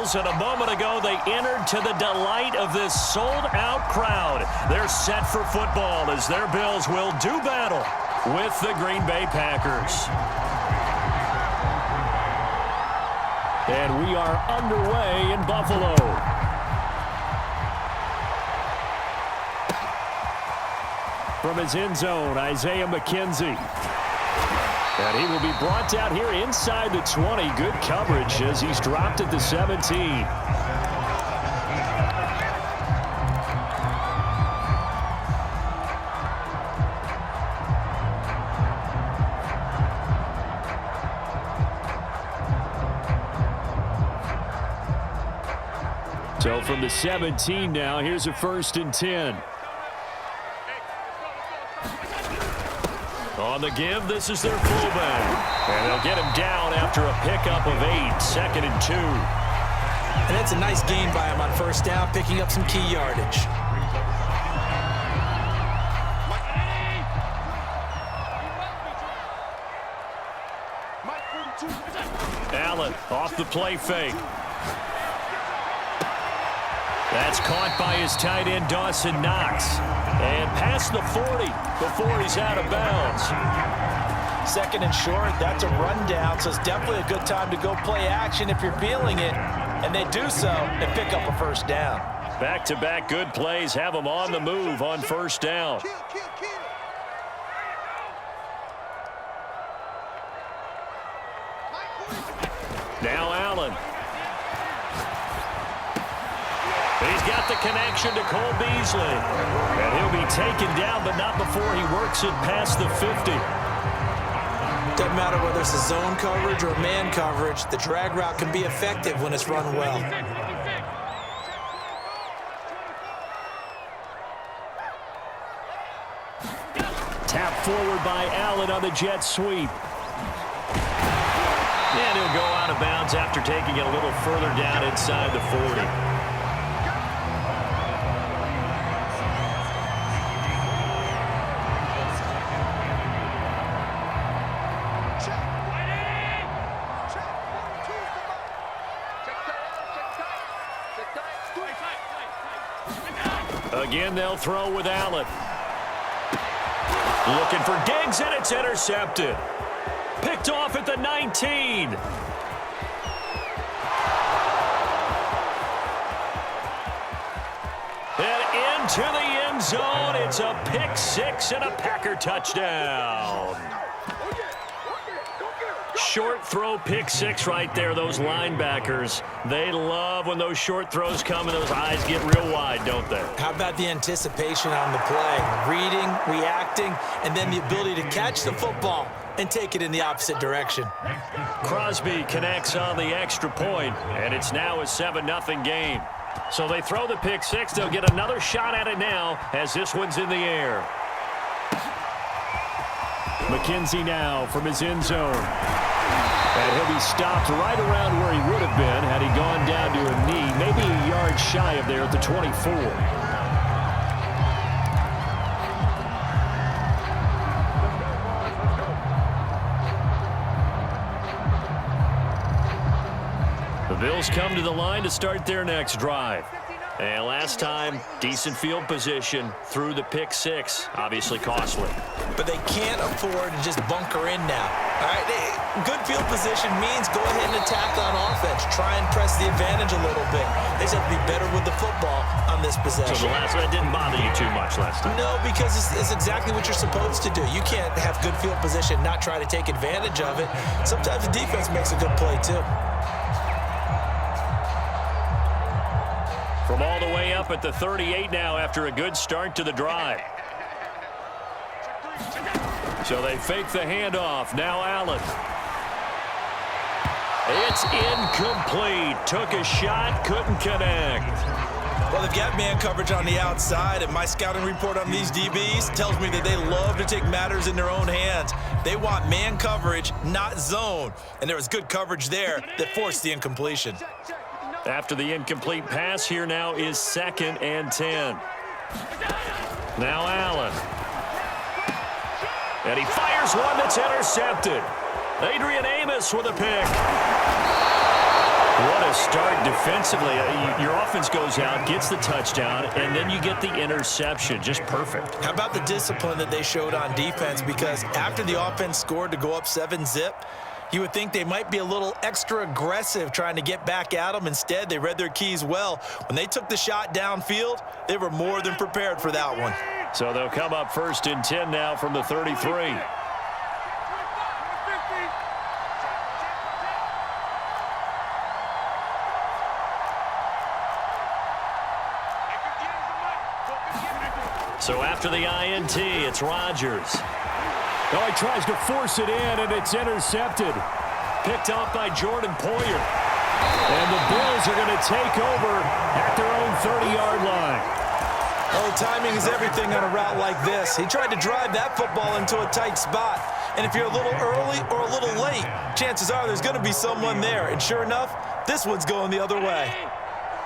And a moment ago, they entered to the delight of this sold-out crowd. They're set for football as their Bills will do battle with the Green Bay Packers. And we are underway in Buffalo. From his end zone, Isaiah McKenzie. And he will be brought down here inside the 20. Good coverage as he's dropped at the 17. So from the 17 now, here's a 1st and 10. On the give, this is their fullback. And they'll get him down after a pickup of 8, 2nd and 2. And that's a nice gain by him on 1st down, picking up some key yardage. Allen off the play fake. That's caught by his tight end, Dawson Knox. And past the 40 before he's out of bounds. 2nd and short, that's a rundown, so it's definitely a good time to go play action if you're feeling it. And they do so and pick up a 1st down. Back-to-back good plays have them on the move on 1st down. Now Allen. He's got the connection to Cole Beasley. And he'll be taken down, but not before he works it past the 50. Doesn't matter whether it's a zone coverage or man coverage, the drag route can be effective when it's run well. Tap forward by Allen on the jet sweep. And he'll go out of bounds after taking it a little further down inside the 40. Again, they'll throw with Allen. Looking for Diggs, and it's intercepted. Picked off at the 19. And into the end zone. It's a pick 6 and a Packer touchdown. Short throw, pick 6 right there. Those linebackers, they love when those short throws come and those eyes get real wide, don't they? How about the anticipation on the play? Reading, reacting, and then the ability to catch the football and take it in the opposite direction. Crosby connects on the extra point, and it's now a 7-0 game. So they throw the pick 6. They'll get another shot at it now as this one's in the air. McKenzie now from his end zone. And he'll be stopped right around where he would have been had he gone down to a knee, maybe a yard shy of there at the 24. The Bills come to the line to start their next drive. And last time, decent field position through the pick 6, obviously costly. But they can't afford to just bunker in now. All right, good field position means go ahead and attack on offense. Try and press the advantage a little bit. They just have to be better with the football on this possession. So the last one didn't bother you too much last time? No, because it's exactly what you're supposed to do. You can't have good field position, not try to take advantage of it. Sometimes the defense makes a good play too. From all the way up at the 38 now after a good start to the drive. So they fake the handoff. Now Allen. It's incomplete. Took a shot, couldn't connect. Well, they've got man coverage on the outside, and my scouting report on these DBs tells me that they love to take matters in their own hands. They want man coverage, not zone. And there was good coverage there that forced the incompletion. After the incomplete pass, here now is 2nd and 10. Now Allen. And he fires one that's intercepted. Adrian Amos with a pick. What a start defensively. Your offense goes out, gets the touchdown, and then you get the interception. Just perfect. How about the discipline that they showed on defense? Because after the offense scored to go up 7-zip, you would think they might be a little extra aggressive trying to get back at them. Instead, they read their keys well. When they took the shot downfield, they were more than prepared for that one. So they'll come up 1st and 10 now from the 33. So after the INT, it's Rodgers. Oh, he tries to force it in, and it's intercepted. Picked off by Jordan Poyer. And the Bills are going to take over at their own 30-yard line. Oh, timing is everything on a route like this. He tried to drive that football into a tight spot. And if you're a little early or a little late, chances are there's going to be someone there. And sure enough, this one's going the other way.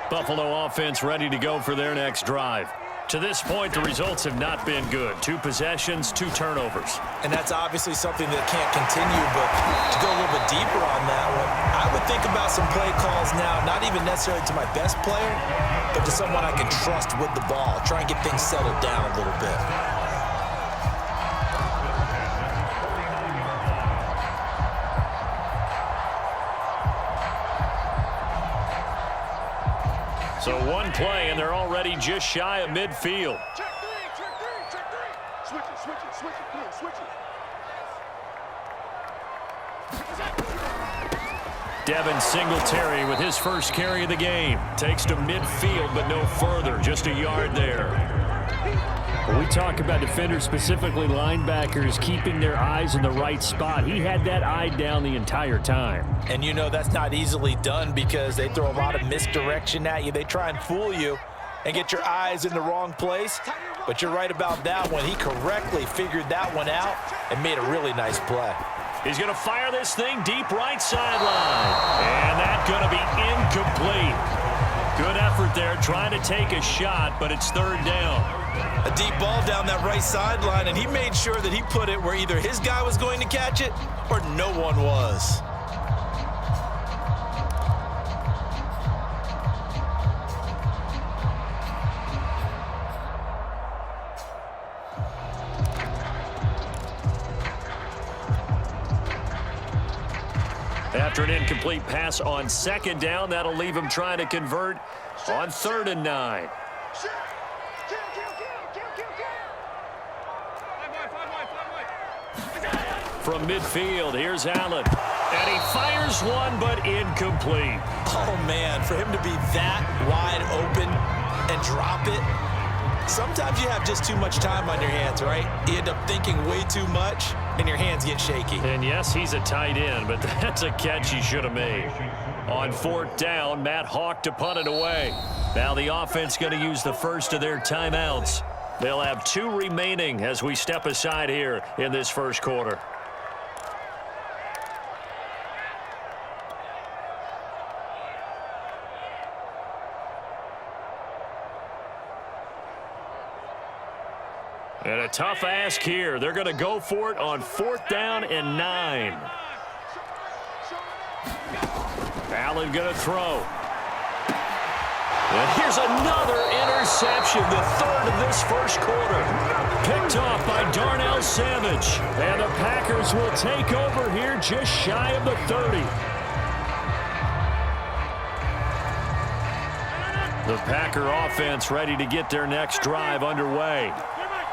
Buffalo offense ready to go for their next drive. To this point, the results have not been good. 2 possessions, 2 turnovers. And that's obviously something that can't continue, but to go a little bit deeper on that one, I would think about some play calls now, not even necessarily to my best player, but to someone I can trust with the ball. Try and get things settled down a little bit. So 1 play, and they're already just shy of midfield. Check three. Switch it, switch it. Devin Singletary with his first carry of the game. Takes to midfield, but no further. Just a yard there. When we talk about defenders, specifically linebackers, keeping their eyes in the right spot, he had that eye down the entire time. And you know that's not easily done because they throw a lot of misdirection at you. They try and fool you and get your eyes in the wrong place. But you're right about that one. He correctly figured that one out and made a really nice play. He's going to fire this thing deep right sideline. And that's going to be incomplete. Good effort there trying to take a shot, but it's 3rd down. A deep ball down that right sideline, and he made sure that he put it where either his guy was going to catch it or no one was. After an incomplete pass on 2nd down, that'll leave him trying to convert on 3rd and 9. From midfield, here's Allen. And he fires one, but incomplete. Oh, man, for him to be that wide open and drop it, sometimes you have just too much time on your hands, right? You end up thinking way too much, and your hands get shaky. And yes, he's a tight end, but that's a catch he should have made. On 4th down, Matt Hawk to punt it away. Now the offense going to use the first of their timeouts. They'll have 2 remaining as we step aside here in this first quarter. And a tough ask here. They're going to go for it on 4th down and 9. Allen going to throw. And here's another interception, the 3rd of this first quarter. Picked off by Darnell Savage. And the Packers will take over here just shy of the 30. The Packer offense ready to get their next drive underway.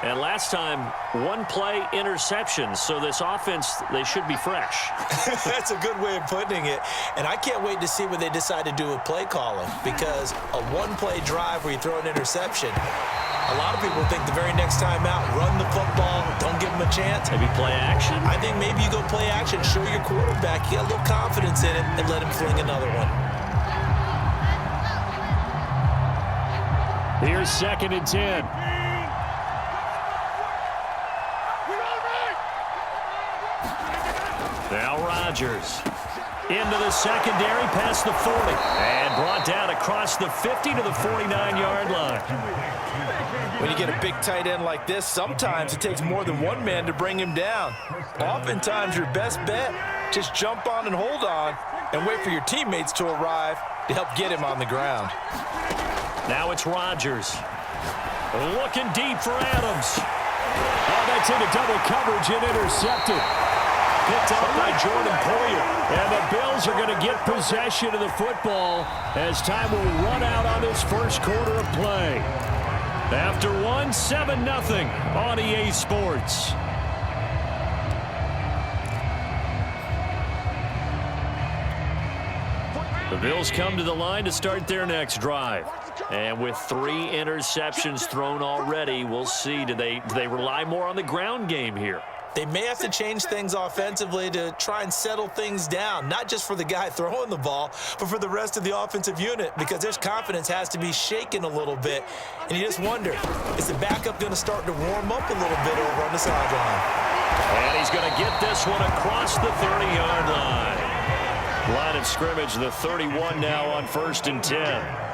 And last time, 1-play interceptions. So this offense, they should be fresh. That's a good way of putting it. And I can't wait to see what they decide to do with play calling, because a 1-play drive where you throw an interception, a lot of people think the very next time out, run the football, don't give them a chance. Maybe play action? I think maybe you go play action, show your quarterback, you got a little confidence in him, and let him fling another one. Here's 2nd and 10. Now Rodgers into the secondary past the 40 and brought down across the 50 to the 49-yard line. When you get a big tight end like this, sometimes it takes more than one man to bring him down. Oftentimes your best bet, just jump on and hold on and wait for your teammates to arrive to help get him on the ground. Now it's Rodgers. Looking deep for Adams. Oh, that's into double coverage and intercepted. Picked up by Jordan Poyer. And the Bills are going to get possession of the football as time will run out on this first quarter of play. After 7-0 on EA Sports. The Bills come to the line to start their next drive. And with 3 interceptions thrown already, we'll see. Do they rely more on the ground game here? They may have to change things offensively to try and settle things down, not just for the guy throwing the ball, but for the rest of the offensive unit, because their confidence has to be shaken a little bit. And you just wonder, is the backup going to start to warm up a little bit over on the sideline? And he's going to get this one across the 30-yard line. Line of scrimmage, the 31 now on 1st and 10.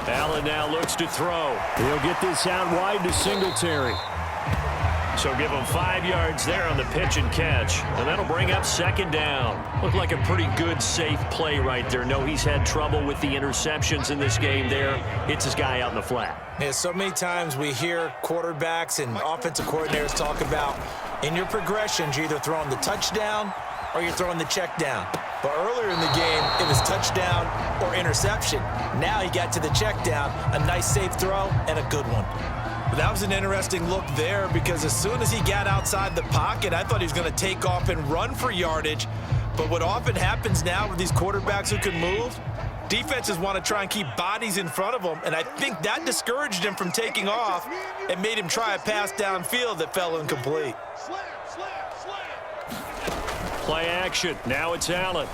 Allen now looks to throw. He'll get this out wide to Singletary. So give him 5 yards there on the pitch and catch. And that'll bring up 2nd down. Looked like a pretty good, safe play right there. No, he's had trouble with the interceptions in this game there. Hits his guy out in the flat. Yeah, so many times we hear quarterbacks and offensive coordinators talk about in your progressions, you're either throwing the touchdown or you're throwing the check down. But earlier in the game, it was touchdown or interception. Now he got to the check down, a nice safe throw, and a good one. But that was an interesting look there because as soon as he got outside the pocket, I thought he was going to take off and run for yardage. But what often happens now with these quarterbacks who can move, defenses want to try and keep bodies in front of them, and I think that discouraged him from taking off and made him try a pass downfield that fell incomplete. Play action. Now it's Allen.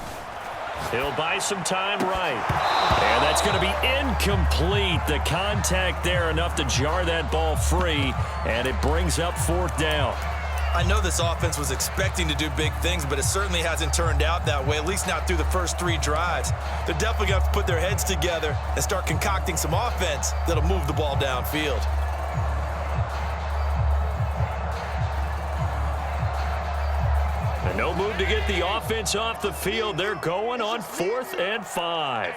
He'll buy some time right. And that's going to be incomplete. The contact there enough to jar that ball free, and it brings up 4th down. I know this offense was expecting to do big things, but it certainly hasn't turned out that way, at least not through the first 3 drives. They're definitely going to have to put their heads together and start concocting some offense that'll move the ball downfield. And no move to get the offense off the field. They're going on 4th and 5.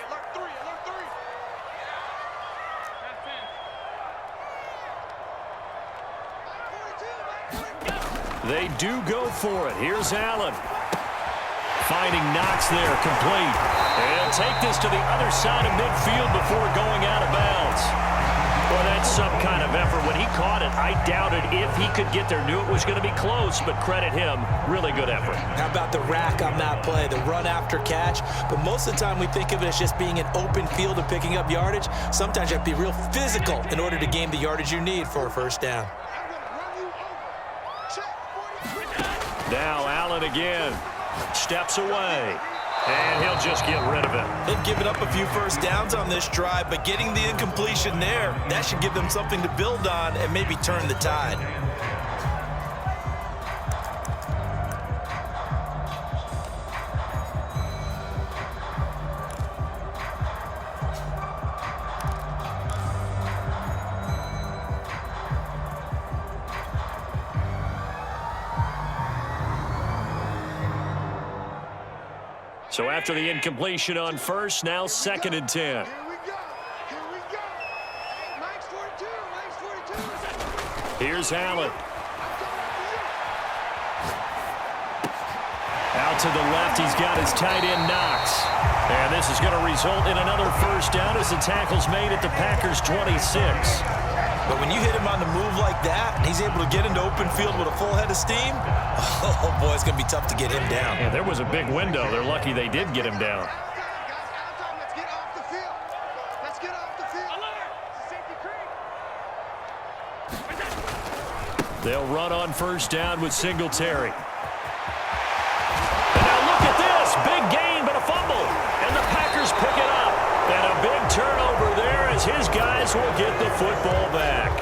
They do go for it. Here's Allen. Finding Knox there, complete. And take this to the other side of midfield before going out of bounds. Well, that's some kind of effort. When he caught it, I doubted if he could get there. Knew it was going to be close, but credit him. Really good effort. How about the rack on that play, the run after catch? But most of the time we think of it as just being an open field and picking up yardage. Sometimes you have to be real physical in order to gain the yardage you need for a 1st down. Now Allen again. Steps away. And he'll just get rid of it. They've given up a few 1st downs on this drive, but getting the incompletion there, that should give them something to build on and maybe turn the tide. So after the incompletion on 1st, now 2nd and 10. Here we go. Hey, Mike's 42. Here's Allen. Out to the left, he's got his tight end Knox. And this is going to result in another 1st down as the tackle's made at the Packers' 26. But when you hit him on the move like that, and he's able to get into open field with a full head of steam, oh boy, it's going to be tough to get him down. Yeah, there was a big window. They're lucky they did get him down. Let's get off the field. Let's get off the field. Safety creek. They'll run on 1st down with Singletary. And now look at this. Big gain, but a fumble. And the Packers pick it up. And a big turnover there as his guys will get the football back.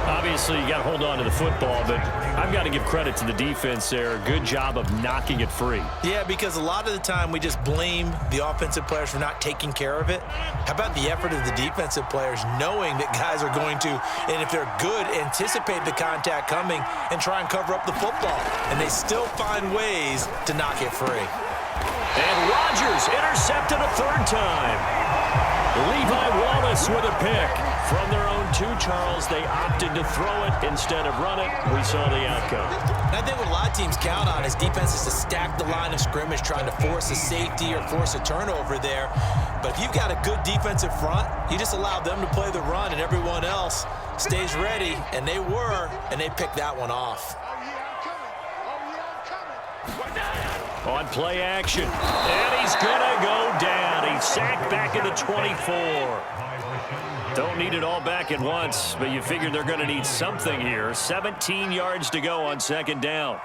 Obviously, Obviously, you got to hold on to the football, but I've got to give credit to the defense there. Good job of knocking it free. Yeah, because a lot of the time we just blame the offensive players for not taking care of it. How about the effort of the defensive players knowing that guys are going to, and if they're good, anticipate the contact coming and try and cover up the football. And they still find ways to knock it free. And Rodgers intercepted a third time. Levi Wallace with a pick. From their own 2, Charles, they opted to throw it instead of run it. We saw the outcome. And I think what a lot of teams count on is defenses to stack the line of scrimmage, trying to force a safety or force a turnover there. But if you've got a good defensive front, you just allow them to play the run and everyone else stays ready, and they were, and they picked that one off. On play action, and he's gonna go down. He's sacked back at the 24. Don't need it all back at once, but you figure they're gonna need something here. 17 yards to go on second down.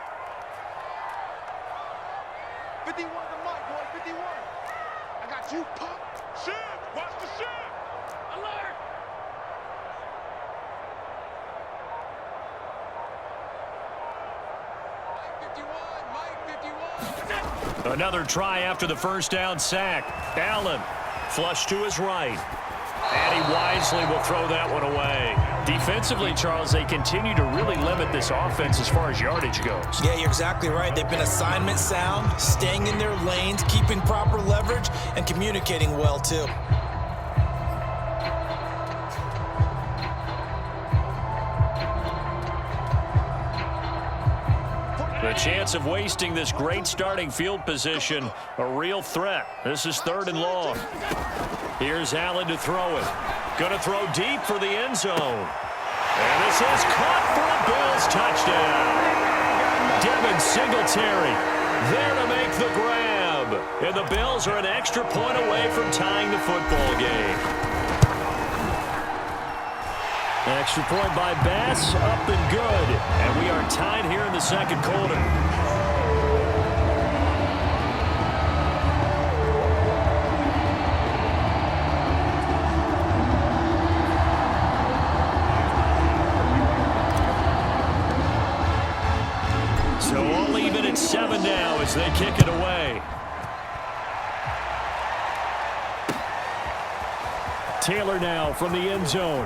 51 to Mike, boy, 51. I got you, pop. Shit, watch the shit. Alert. Another try after the first down sack. Allen, flush to his right. And he wisely will throw that one away. Defensively, Charles, they continue to really limit this offense as far as yardage goes. Yeah, you're exactly right. They've been assignment sound, staying in their lanes, keeping proper leverage, and communicating well, too. The chance of wasting this great starting field position, a real threat. This is 3rd and long. Here's Allen to throw it. Going to throw deep for the end zone. And this is caught for a Bills touchdown. Devin Singletary there to make the grab. And the Bills are an extra point away from tying the football game. Extra point by Bass, up and good. And we are tied here in the second quarter. So we'll leave it at 7 now as they kick it away. Taylor now from the end zone.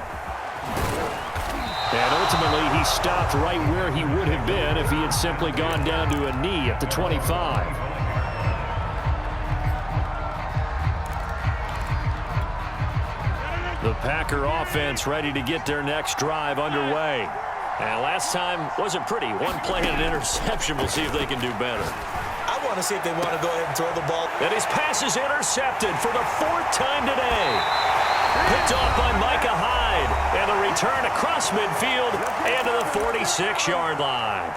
And ultimately, he stopped right where he would have been if he had simply gone down to a knee at the 25. The Packer offense ready to get their next drive underway. And last time wasn't pretty. One play and an interception. We'll see if they can do better. I want to see if they want to go ahead and throw the ball. And his pass is intercepted for the 4th time today. Picked off by Micah Hyde. And the return across midfield and to the 46-yard line.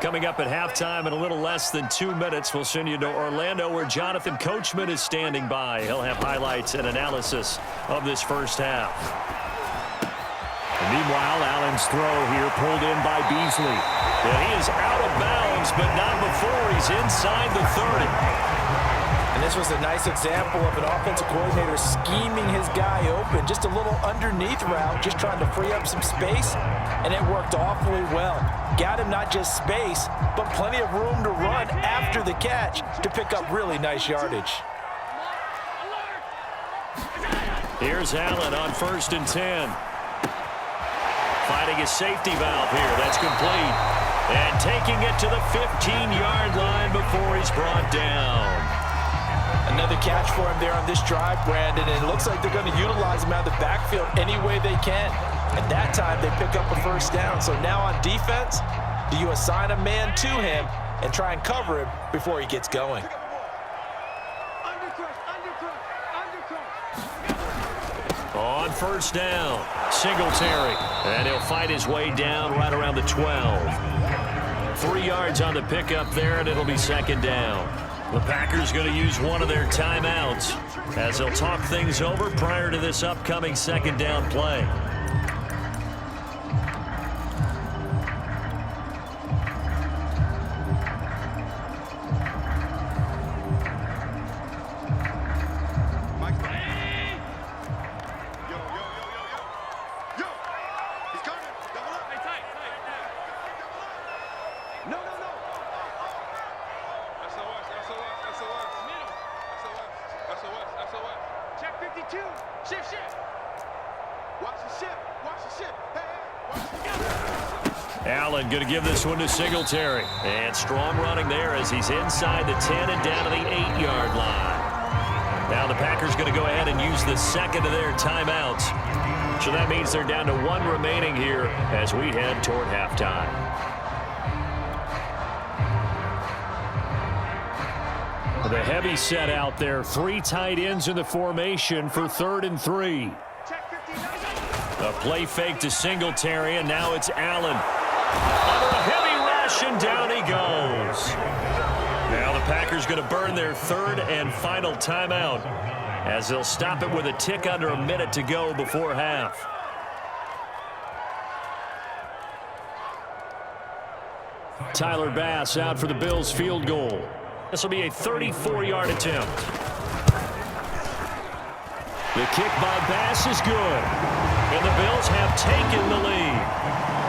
Coming up at halftime in a little less than 2 minutes, we'll send you to Orlando where Jonathan Coachman is standing by. He'll have highlights and analysis of this first half. And meanwhile, Allen's throw here pulled in by Beasley. And he is out of bounds, but not before he's inside the 30. And this was a nice example of an offensive coordinator scheming his guy open. Just a little underneath route, just trying to free up some space, and it worked awfully well. Got him not just space, but plenty of room to run after the catch to pick up really nice yardage. Here's Allen on 1st and 10. Finding a safety valve here. That's complete. And taking it to the 15-yard line before he's brought down. Another catch for him there on this drive, Brandon, and it looks like they're going to utilize him out of the backfield any way they can. At that time, they pick up a first down. So now on defense, do you assign a man to him and try and cover him before he gets going? On 1st down, Singletary. And he'll fight his way down right around the 12. 3 yards on the pickup there, and it'll be 2nd down. The Packers going to use one of their timeouts as they'll talk things over prior to this upcoming 2nd down play. Allen going to give this one to Singletary. And strong running there as he's inside the 10 and down to the 8-yard line. Now the Packers going to go ahead and use the second of their timeouts. So that means they're down to 1 remaining here as we head toward halftime. The heavy set out there. 3 tight ends in the formation for 3rd and 3. A play fake to Singletary, and now it's Allen. Under a heavy rush, and down he goes. Now the Packers going to burn their 3rd and final timeout as they'll stop it with a tick under a minute to go before half. Tyler Bass out for the Bills field goal. This will be a 34-yard attempt. The kick by Bass is good. And the Bills have taken the lead.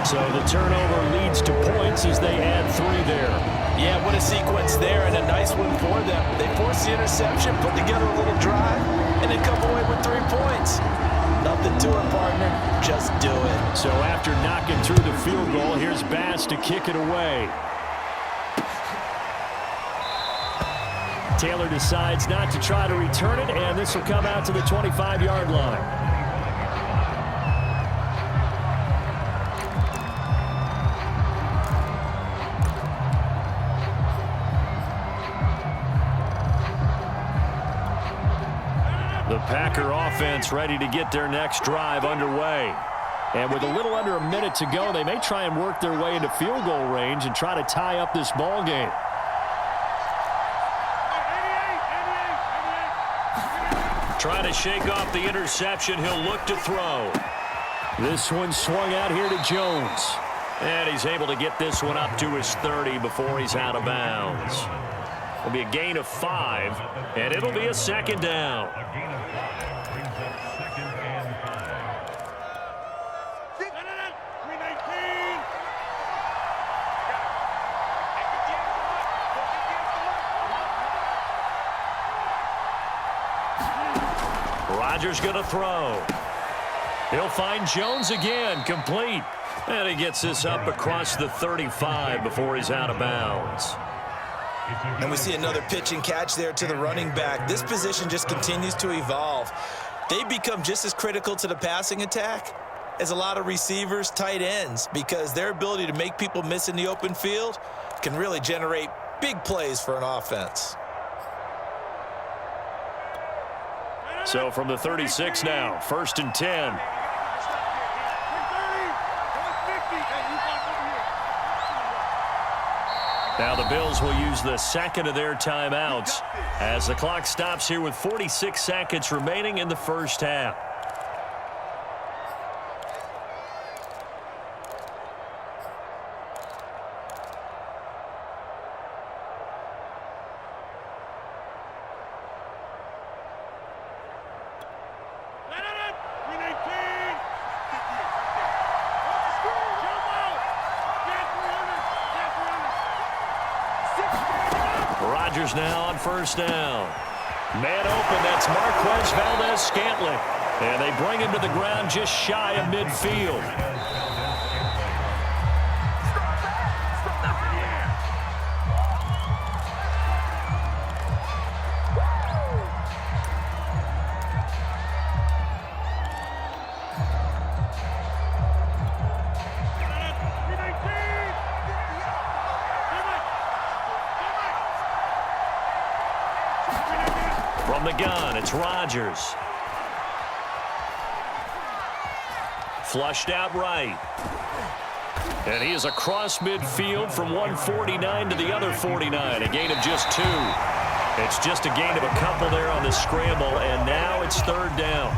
So the turnover leads to points as they add 3 there. Yeah, what a sequence there, and a nice one for them. They forced the interception, put together a little drive, and then come away with 3 points. Nothing to it, partner. Just do it. So after knocking through the field goal, here's Bass to kick it away. Taylor decides not to try to return it, and this will come out to the 25-yard line. The Packer offense ready to get their next drive underway. And with a little under a minute to go, they may try and work their way into field goal range and try to tie up this ball game. Trying to shake off the interception. He'll look to throw. This one swung out here to Jones. And he's able to get this one up to his 30 before he's out of bounds. It'll be a gain of 5, and it'll be a 2nd down. Rodgers going to throw. He'll find Jones again, complete. And he gets this up across the 35 before he's out of bounds. And we see another pitch and catch there to the running back. This position just continues to evolve. They become just as critical to the passing attack as a lot of receivers, tight ends, because their ability to make people miss in the open field can really generate big plays for an offense. So from the 36 now, 1st and 10. Now the Bills will use the second of their timeouts as the clock stops here with 46 seconds remaining in the first half. Rodgers now on 1st down. Man open, that's Marquez Valdez-Scantling. And they bring him to the ground just shy of midfield. From the gun, it's Rodgers. Flushed out right. And he is across midfield from 149 to the other 49. A gain of just 2. It's just a gain of a couple there on the scramble, and now it's 3rd down.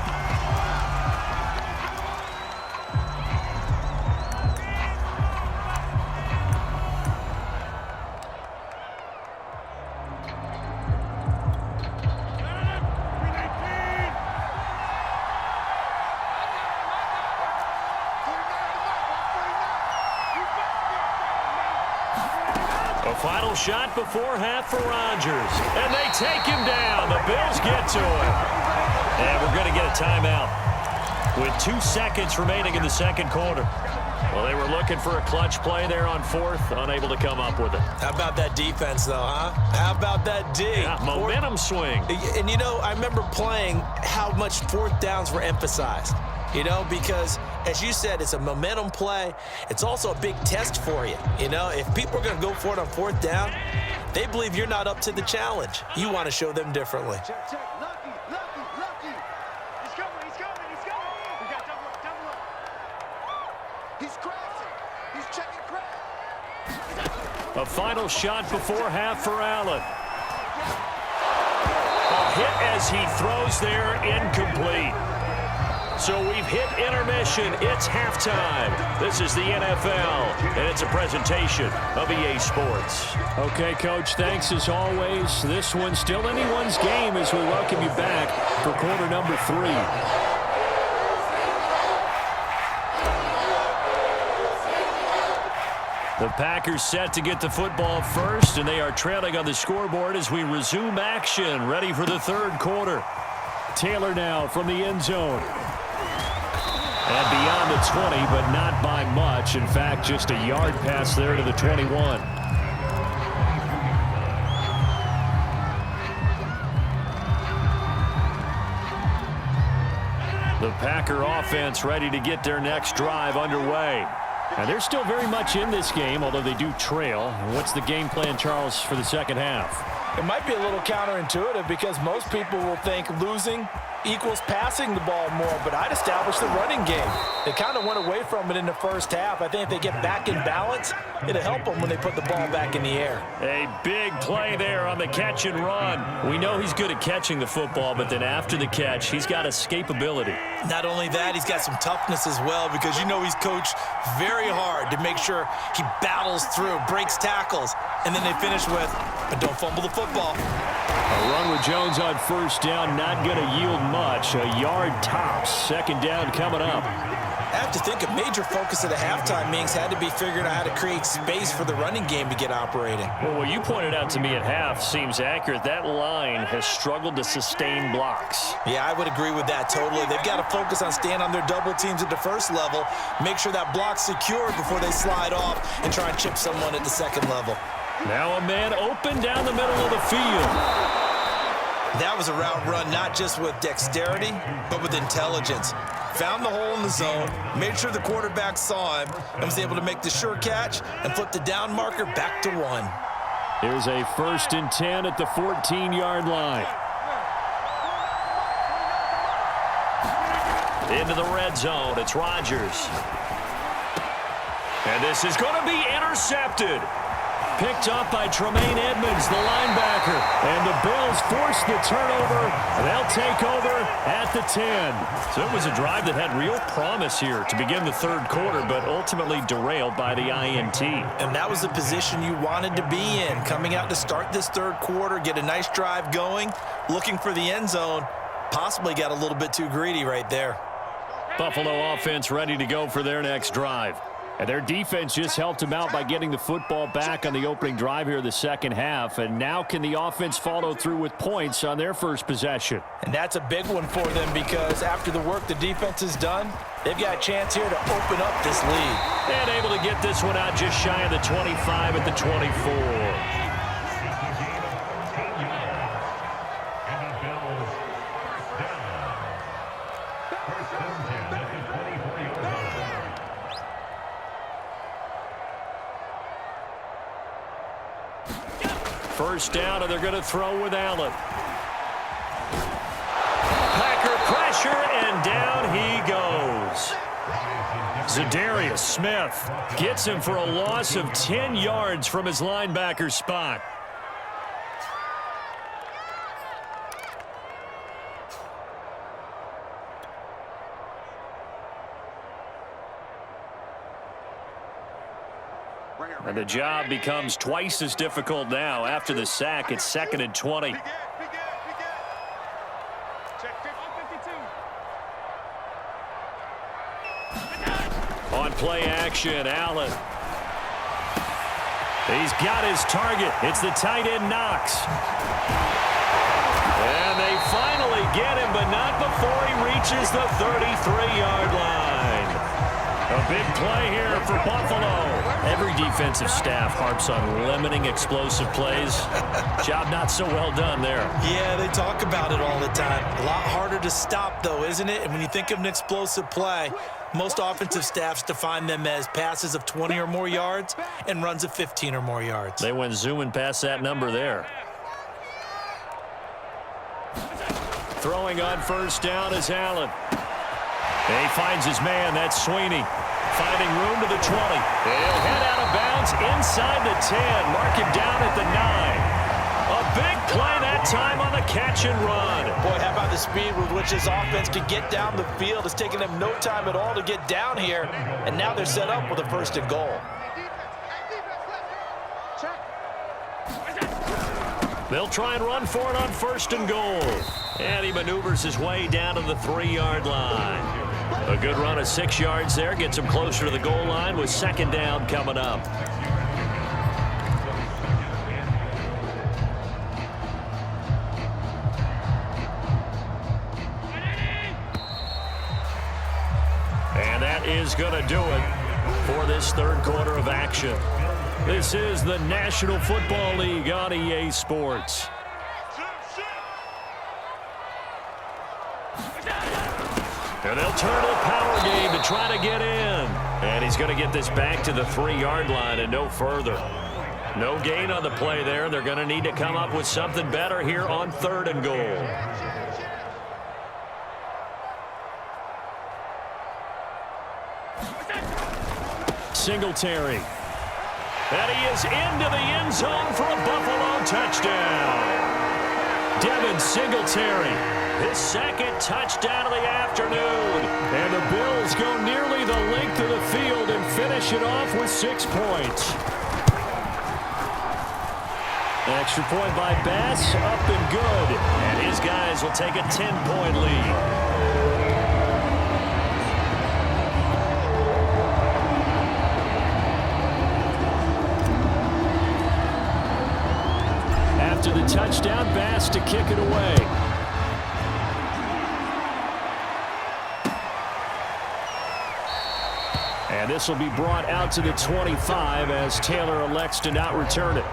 A final shot before half for Rodgers. And they take him down. The Bills get to him. And we're going to get a timeout. with 2 seconds remaining in the second quarter. Well, they were looking for a clutch play there on fourth, unable to come up with it. How about that defense, though, huh? How about that D? Yeah, momentum swing. And, you know, I remember playing how much fourth downs were emphasized, you know, because, as you said, it's a momentum play. It's also a big test for you. You know, if people are going to go for it on fourth down, they believe you're not up to the challenge. You want to show them differently. Check, check. Lucky. He's coming. We got double up. He's crashing. He's checking crash. A final shot before half for Allen. A hit as he throws there, incomplete. So we've hit intermission. It's halftime. This is the NFL, and it's a presentation of EA Sports. Okay, Coach, thanks as always. This one's still anyone's game as we welcome you back for quarter number 3. The Packers set to get the football first, and they are trailing on the scoreboard as we resume action, ready for the third quarter. Taylor now from the end zone. And beyond the 20, but not by much. In fact, just a yard pass there to the 21. The Packer offense ready to get their next drive underway. And they're still very much in this game, although they do trail. What's the game plan, Charles, for the second half? It might be a little counterintuitive because most people will think losing equals passing the ball more, but I'd establish the running game. They kind of went away from it in the first half. I think if they get back in balance, it'll help them when they put the ball back in the air. A big play there on the catch and run. We know he's good at catching the football, but then after the catch, he's got escapability. Not only that, he's got some toughness as well because you know he's coached very hard to make sure he battles through, breaks tackles, and then they finish with, but don't fumble the football. A run with Jones on first down, not going to yield much. A yard tops. Second down coming up. I have to think a major focus of the halftime meetings had to be figuring out how to create space for the running game to get operating. Well, what you pointed out to me at half seems accurate. That line has struggled to sustain blocks. Yeah, I would agree with that totally. They've got to focus on staying on their double teams at the first level, make sure that block's secured before they slide off and try and chip someone at the second level. Now a man open down the middle of the field. That was a route run not just with dexterity, but with intelligence. Found the hole in the zone, made sure the quarterback saw him, and was able to make the sure catch and flip the down marker back to 1. Here's a 1st and 10 at the 14-yard line. Into the red zone, it's Rodgers. And this is going to be intercepted. Picked up by Tremaine Edmonds, the linebacker. And the Bills force the turnover. They'll take over at the 10. So it was a drive that had real promise here to begin the third quarter, but ultimately derailed by the INT. And that was the position you wanted to be in, coming out to start this third quarter, get a nice drive going, looking for the end zone. Possibly got a little bit too greedy right there. Buffalo offense ready to go for their next drive. And their defense just helped them out by getting the football back on the opening drive here in the second half. And now can the offense follow through with points on their first possession? And that's a big one for them because after the work the defense has done, they've got a chance here to open up this lead. And able to get this one out just shy of the 25 at the 24. First down, and they're going to throw with Allen. Packer pressure, and down he goes. Zadarius Smith gets him for a loss of 10 yards from his linebacker spot. And the job becomes twice as difficult now. After the sack, it's 2nd and 20. Check 52. On play action, Allen. He's got his target. It's the tight end, Knox. And they finally get him, but not before he reaches the 33-yard line. A big play here for Buffalo. Every defensive staff harps on limiting explosive plays. Job not so well done there. Yeah, they talk about it all the time. A lot harder to stop, though, isn't it? And when you think of an explosive play, most offensive staffs define them as passes of 20 or more yards and runs of 15 or more yards. They went zooming past that number there. Throwing on first down is Allen. And he finds his man. That's Sweeney. Finding room to the 20. He'll head out of bounds inside the 10. Mark him down at the 9. A big play that time on the catch and run. Boy, how about the speed with which this offense can get down the field? It's taken them no time at all to get down here. And now they're set up with a 1st and goal. They'll try and run for it on 1st and goal. And he maneuvers his way down to the 3-yard line. A good run of 6 yards there. Gets him closer to the goal line with 2nd down coming up. And that is going to do it for this 3rd quarter of action. This is the National Football League on EA Sports. And they'll turn to the power game to try to get in. And he's going to get this back to the 3-yard line and no further. No gain on the play there. They're going to need to come up with something better here on 3rd and goal. Singletary. And he is into the end zone for a Buffalo touchdown. Devin Singletary, his 2nd touchdown of the afternoon. And the Bills go nearly the length of the field and finish it off with 6 points. Extra point by Bass, up and good. And his guys will take a 10-point lead. To the touchdown, Bass to kick it away. And this will be brought out to the 25 as Taylor elects to not return it.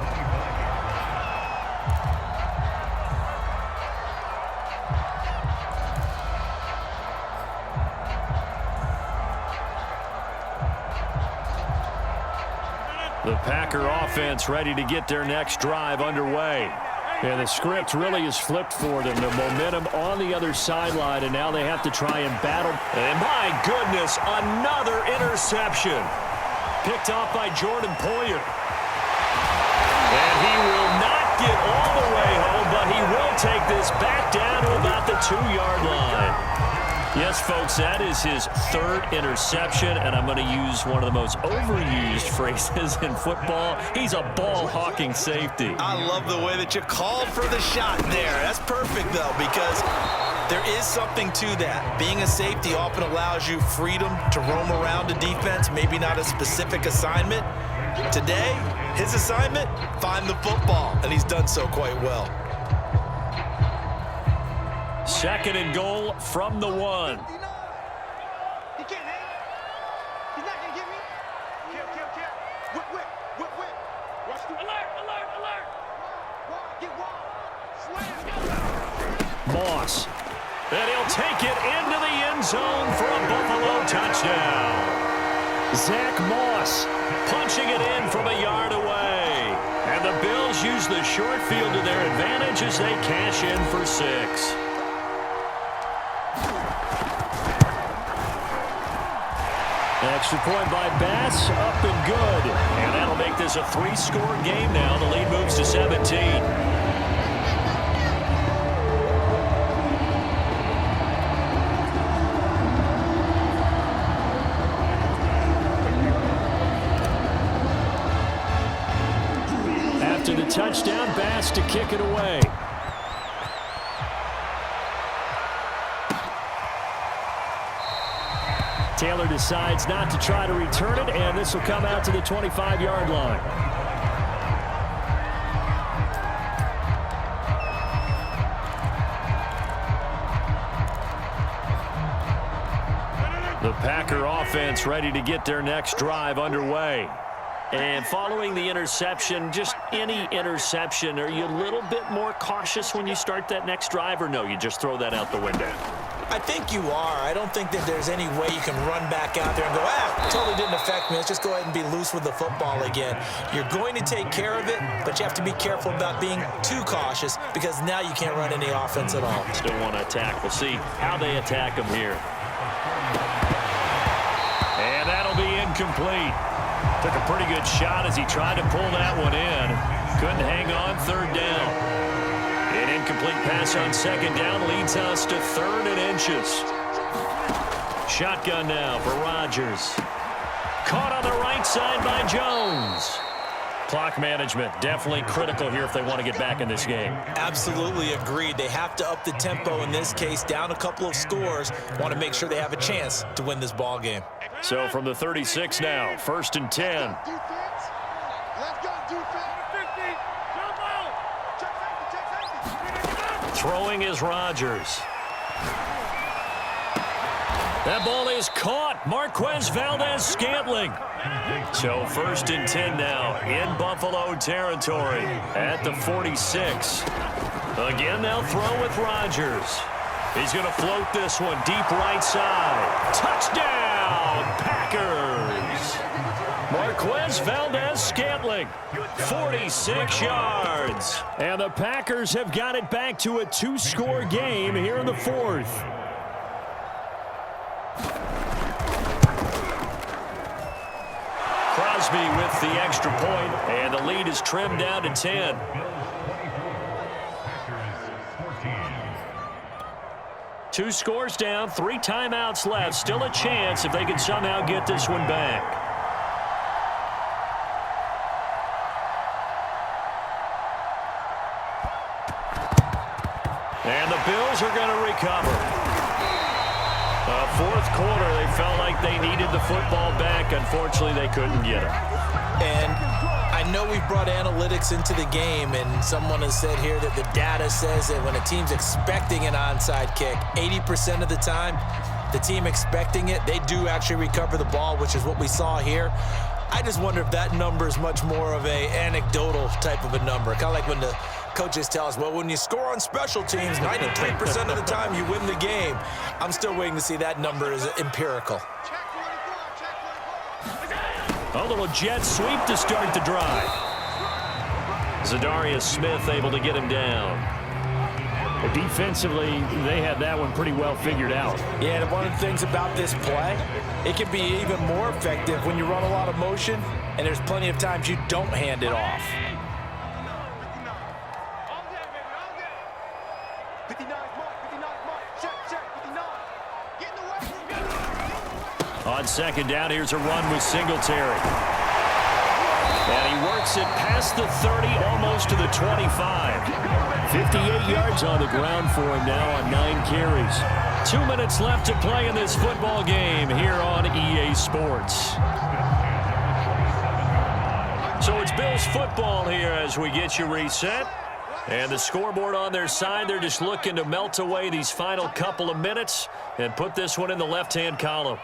The Packer offense ready to get their next drive underway. And the script really is flipped for them. The momentum on the other sideline, and now they have to try and battle. And my goodness, another interception. Picked off by Jordan Poyer. And he will not get all the way home, but he will take this back down to about the 2-yard line. Yes, folks, that is his 3rd interception, and I'm going to use one of the most overused phrases in football. He's a ball-hawking safety. I love the way that you called for the shot there. That's perfect, though, because there is something to that. Being a safety often allows you freedom to roam around a defense, maybe not a specific assignment. Today, his assignment, find the football, and he's done so quite well. 2nd and goal from the 1. He can't hang. He's not going to get me. Kill. Whip. Watch the alert. Get wild. Slam. Moss. And he'll take it into the end zone for a Buffalo touchdown. Zach Moss punching it in from a yard away. And the Bills use the short field to their advantage as they cash in for 6. Extra point by Bass, up and good. And that'll make this a 3-score game now. The lead moves to 17. After the touchdown, Bass to kick it away. Taylor decides not to try to return it, and this will come out to the 25-yard line. Packer offense ready to get their next drive underway. And following the interception, just any interception, are you a little bit more cautious when you start that next drive, or no, you just throw that out the window? I think you are. I don't think that there's any way you can run back out there and go, totally didn't affect me. Let's just go ahead and be loose with the football again. You're going to take care of it, but you have to be careful about being too cautious because now you can't run any offense at all. Still want to attack. We'll see how they attack them here. And that'll be incomplete. Took a pretty good shot as he tried to pull that one in. Couldn't hang on, third down. An incomplete pass on second down leads us to 3rd and inches. Shotgun now for Rodgers. Caught on the right side by Jones. Clock management definitely critical here if they want to get back in this game. Absolutely agreed. They have to up the tempo in this case, down a couple of scores. Want to make sure they have a chance to win this ball game. So from the 36 now, 1st and 10. Let's go, defense. Throwing is Rodgers. That ball is caught. Marquez Valdez-Scantling. So 1st and 10 now in Buffalo territory at the 46. Again, they'll throw with Rodgers. He's going to float this one deep right side. Touchdown, Packers. Marquez Valdez-Scantling, 46 yards. And the Packers have got it back to a 2-score game here in the 4th. Crosby with the extra point, and the lead is trimmed down to 10. Two scores down, 3 timeouts left. Still a chance if they can somehow get this one back. And the Bills are going to recover. 4th quarter, they felt like they needed the football back. Unfortunately, they couldn't get it. And I know we've brought analytics into the game, and someone has said here that the data says that when a team's expecting an onside kick, 80% of the time, the team expecting it, they do actually recover the ball, which is what we saw here. I just wonder if that number is much more of a anecdotal type of a number. Kind of like when the coaches tell us, well, when you score on special teams, 93% of the time you win the game. I'm still waiting to see that number is empirical. A little jet sweep to start the drive. Zadarius Smith able to get him down. Defensively, they had that one pretty well figured out. Yeah, and one of the things about this play, it can be even more effective when you run a lot of motion, and there's plenty of times you don't hand it off. 59, mark, check, 59. Get in the way. On second down, here's a run with Singletary. And he works it past the 30, almost to the 25. 58 yards on the ground for him now on 9 carries. 2 minutes left to play in this football game here on EA Sports. So it's Bills football here as we get you reset. And the scoreboard on their side, they're just looking to melt away these final couple of minutes and put this one in the left-hand column.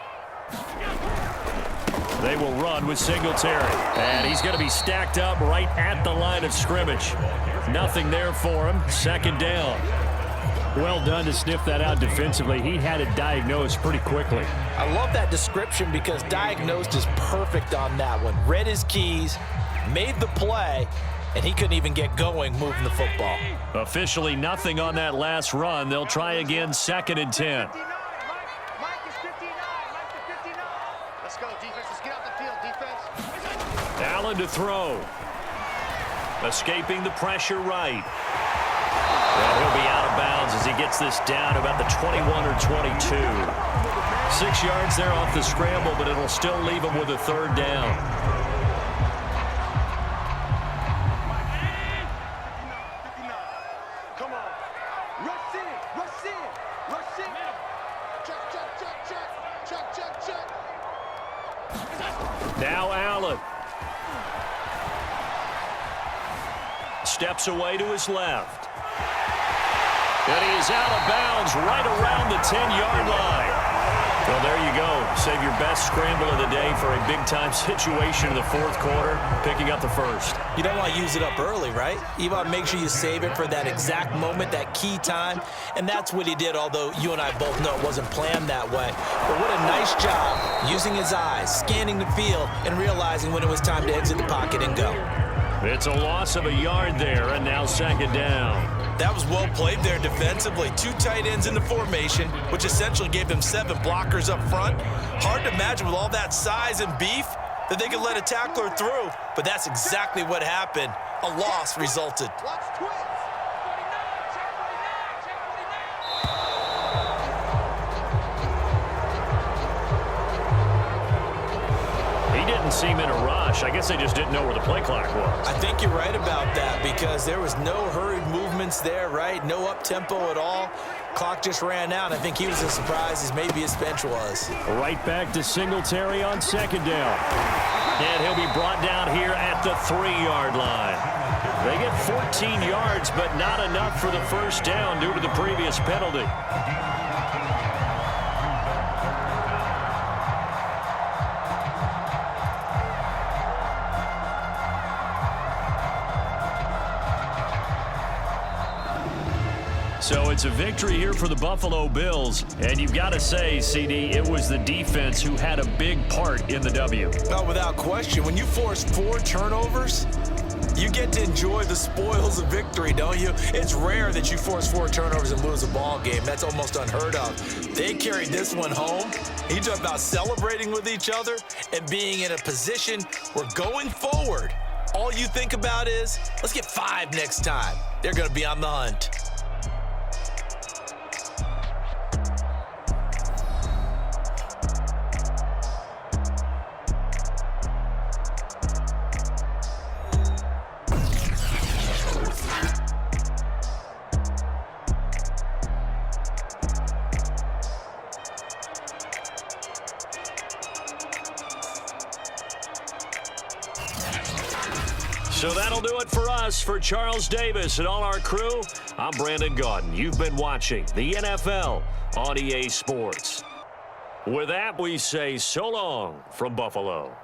They will run with Singletary. And he's going to be stacked up right at the line of scrimmage. Nothing there for him. Second down. Well done to sniff that out defensively. He had it diagnosed pretty quickly. I love that description because diagnosed is perfect on that one. Read his keys, made the play, and he couldn't even get going moving the football. Officially nothing on that last run. They'll try again, 2nd and 10. Mike is 59. Mike is 59. Let's go, defense. Let's get out the field, defense. Allen to throw. Escaping the pressure right. And he'll be out of bounds as he gets this down about the 21 or 22. 6 yards there off the scramble, but it'll still leave him with a 3rd down. Now Allen. Steps away to his left. And he is out of bounds right around the 10-yard line. Well, there you go. Save your best scramble of the day for a big-time situation in the fourth quarter, picking up the first. You don't want to use it up early, right? You want to make sure you save it for that exact moment, that key time, and that's what he did, although you and I both know it wasn't planned that way. But what a nice job using his eyes, scanning the field, and realizing when it was time to exit the pocket and go. It's a loss of a yard there, and now second down. That was well played there defensively. 2 tight ends in the formation, which essentially gave them 7 blockers up front. Hard to imagine with all that size and beef that they could let a tackler through, but that's exactly what happened. A loss resulted. Watch twins. He didn't seem in a rush. I guess they just didn't know where the play clock was. I think you're right about that because there was no hurried movements there, right? No up-tempo at all. Clock just ran out. I think he was as surprised as maybe his bench was. Right back to Singletary on second down. And he'll be brought down here at the 3-yard line. They get 14 yards, but not enough for the first down due to the previous penalty. So it's a victory here for the Buffalo Bills. And you've got to say, CD, it was the defense who had a big part in the W. No, without question. When you force 4 turnovers, you get to enjoy the spoils of victory, don't you? It's rare that you force 4 turnovers and lose a ball game. That's almost unheard of. They carried this one home. You talk about celebrating with each other and being in a position where going forward, all you think about is, let's get 5 next time. They're going to be on the hunt. So that'll do it for us. For Charles Davis and all our crew, I'm Brandon Gaudin. You've been watching the NFL on EA Sports. With that, we say so long from Buffalo.